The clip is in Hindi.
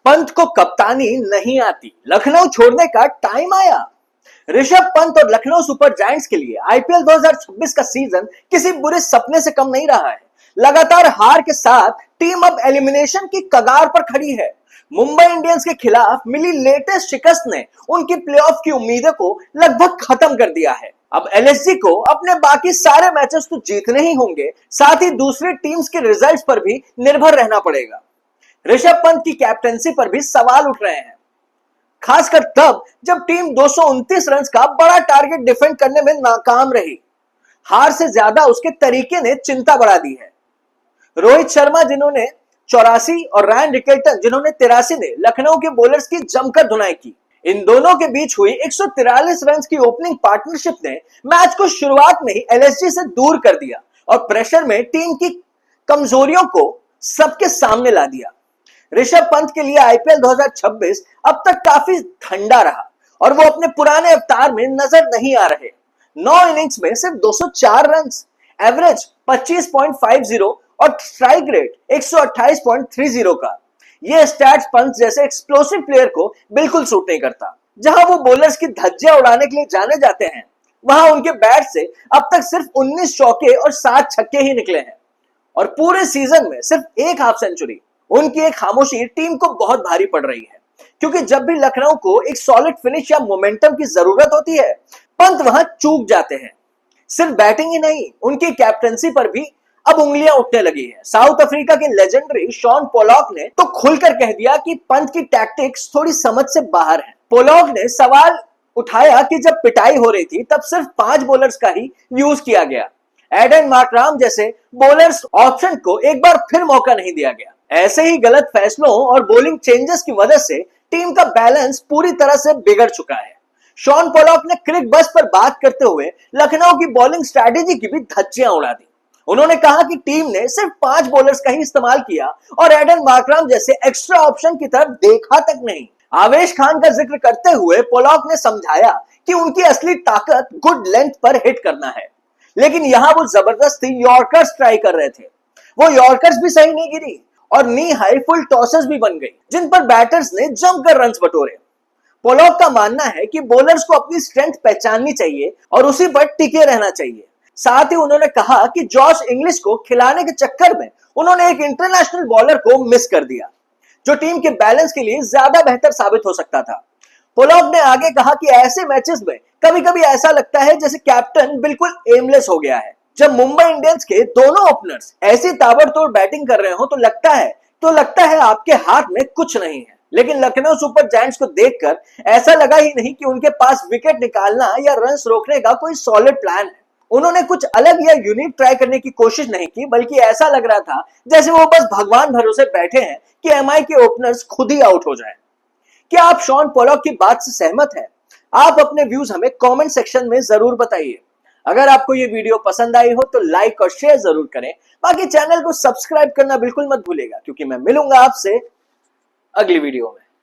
पंत को कप्तानी नहीं आती, लखनऊ छोड़ने का टाइम आया। ऋषभ पंत और लखनऊ सुपर जायंट्स के लिए आईपीएल 2026 का सीजन किसी बुरे सपने से कम नहीं रहा है। लगातार हार के साथ टीम अब एलिमिनेशन की कगार पर खड़ी है। मुंबई इंडियंस के खिलाफ मिली लेटेस्ट शिकस्त ने उनकी प्लेऑफ की उम्मीदें को लगभग खत्म कर दिया है। अब एलएसजी को अपने बाकी सारे मैचेस तो जीतने ही होंगे, साथ ही दूसरी टीम्स के रिजल्ट्स पर भी निर्भर रहना पड़ेगा। ऋषभ पंत की कैप्टनसी पर भी सवाल उठ रहे हैं, खासकर तब जब टीम 229 रन का बड़ा टारगेट डिफेंड करने में नाकाम रही। हार से ज्यादा उसके तरीके ने चिंता बढ़ा दी है। रोहित शर्मा जिन्होंने 84 और रायन रिकेल्टन जिन्होंने 83 ने लखनऊ के बॉलर्स की जमकर धुनाई की। इन दोनों के बीच हुई 143 रन की ओपनिंग पार्टनरशिप ने मैच को शुरुआत में ही एलएसजी से दूर कर दिया और प्रेशर में टीम की कमजोरियों को सबके सामने ला दिया। ऋषभ पंत के लिए आईपीएल 2026 अब तक काफी ठंडा रहा और वो अपने पुराने अवतार में नजर नहीं आ रहे। 9 इनिंग्स में सिर्फ 204 रन, एवरेज 25.50 और स्ट्राइक रेट 128.30 का। ये स्टैट्स पंत जैसे एक्सप्लोसिव प्लेयर को बिल्कुल सूट नहीं करता। जहां वो बॉलर्स की धज्जियां उड़ाने के लिए जाने जाते हैं, वहां उनके बैट से अब तक सिर्फ 19 चौके और 7 छक्के ही निकले हैं और पूरे सीजन में सिर्फ एक हाफ सेंचुरी। उनकी एक खामोशी टीम को बहुत भारी पड़ रही है, क्योंकि जब भी लखनऊ को एक सॉलिड फिनिश या मोमेंटम की जरूरत होती है, पंत वहां चूक जाते हैं। सिर्फ बैटिंग ही नहीं, उनकी कैप्टनसी पर भी अब उंगलियां उठने लगी है। साउथ अफ्रीका के लेजेंडरी शॉन पोलॉक ने तो खुलकर कह दिया कि पंत की टैक्टिक्स थोड़ी समझ से बाहर है। पोलॉक ने सवाल उठाया कि जब पिटाई हो रही थी तब सिर्फ 5 बॉलर्स का ही यूज किया गया। एडन मार्कराम जैसे बॉलर्स ऑप्शन को एक बार फिर मौका नहीं दिया गया। ऐसे ही गलत फैसलों और बॉलिंग चेंजेस की वजह से टीम का बैलेंस पूरी तरह से बिगड़ चुका है। शॉन पोलॉक ने क्रिक बस पर बात करते हुए लखनऊ की बॉलिंग स्ट्रैटेजी की भी धज्जियां उड़ा दी। उन्होंने कहा कि टीम ने सिर्फ 5 बॉलर्स का ही इस्तेमाल किया और एडन मार्कराम जैसे एक्स्ट्रा ऑप्शन की तरफ देखा तक नहीं। आवेश खान का जिक्र करते हुए पोलॉक ने समझाया कि उनकी असली ताकत गुड लेंथ पर हिट करना है, लेकिन यहां वो जबरदस्ती यॉर्कर्स ट्राई कर रहे थे। वो यॉर्कर्स भी सही नहीं गिरी और नी हाई फुल टॉसेस भी बन गई, जिन पर बैटर्स ने जमकर रन्स बटोरे। पोलॉक का मानना है कि बॉलर्स को अपनी स्ट्रेंथ पहचाननी चाहिए और उसी पर टिके रहना चाहिए। साथ ही उन्होंने कहा कि जॉश इंग्लिश को खिलाने के चक्कर में उन्होंने एक इंटरनेशनल बॉलर को मिस कर दिया, जो टीम के बैलेंस के लिए ज्यादा बेहतर साबित हो सकता था। पोलॉक ने आगे कहा कि ऐसे मैचेस में कभी कभी ऐसा लगता है जैसे कैप्टन बिल्कुल एमलेस हो गया है। जब मुंबई इंडियंस के दोनों ओपनर्स ऐसी ताबड़तोड़ बैटिंग कर रहे हो तो लगता है आपके हाथ में कुछ नहीं है। लेकिन लखनऊ सुपर जायंट्स को देखकर ऐसा लगा ही नहीं कि उनके पास विकेट निकालना या रन्स रोकने का कोई सॉलिड प्लान है। उन्होंने कुछ अलग या यूनिक ट्राई करने की कोशिश नहीं की, बल्कि ऐसा लग रहा था जैसे वो बस भगवान भरोसे बैठे हैं कि एमआई के ओपनर्स खुद ही आउट हो जाएं। क्या आप शॉन पोलॉक की बात से सहमत हैं? आप अपने व्यूज हमें कमेंट सेक्शन में जरूर बताइए। अगर आपको ये वीडियो पसंद आई हो तो लाइक और शेयर जरूर करें। बाकी चैनल को सब्सक्राइब करना बिल्कुल मत भूलिएगा, क्योंकि मैं मिलूंगा आपसे अगली वीडियो में।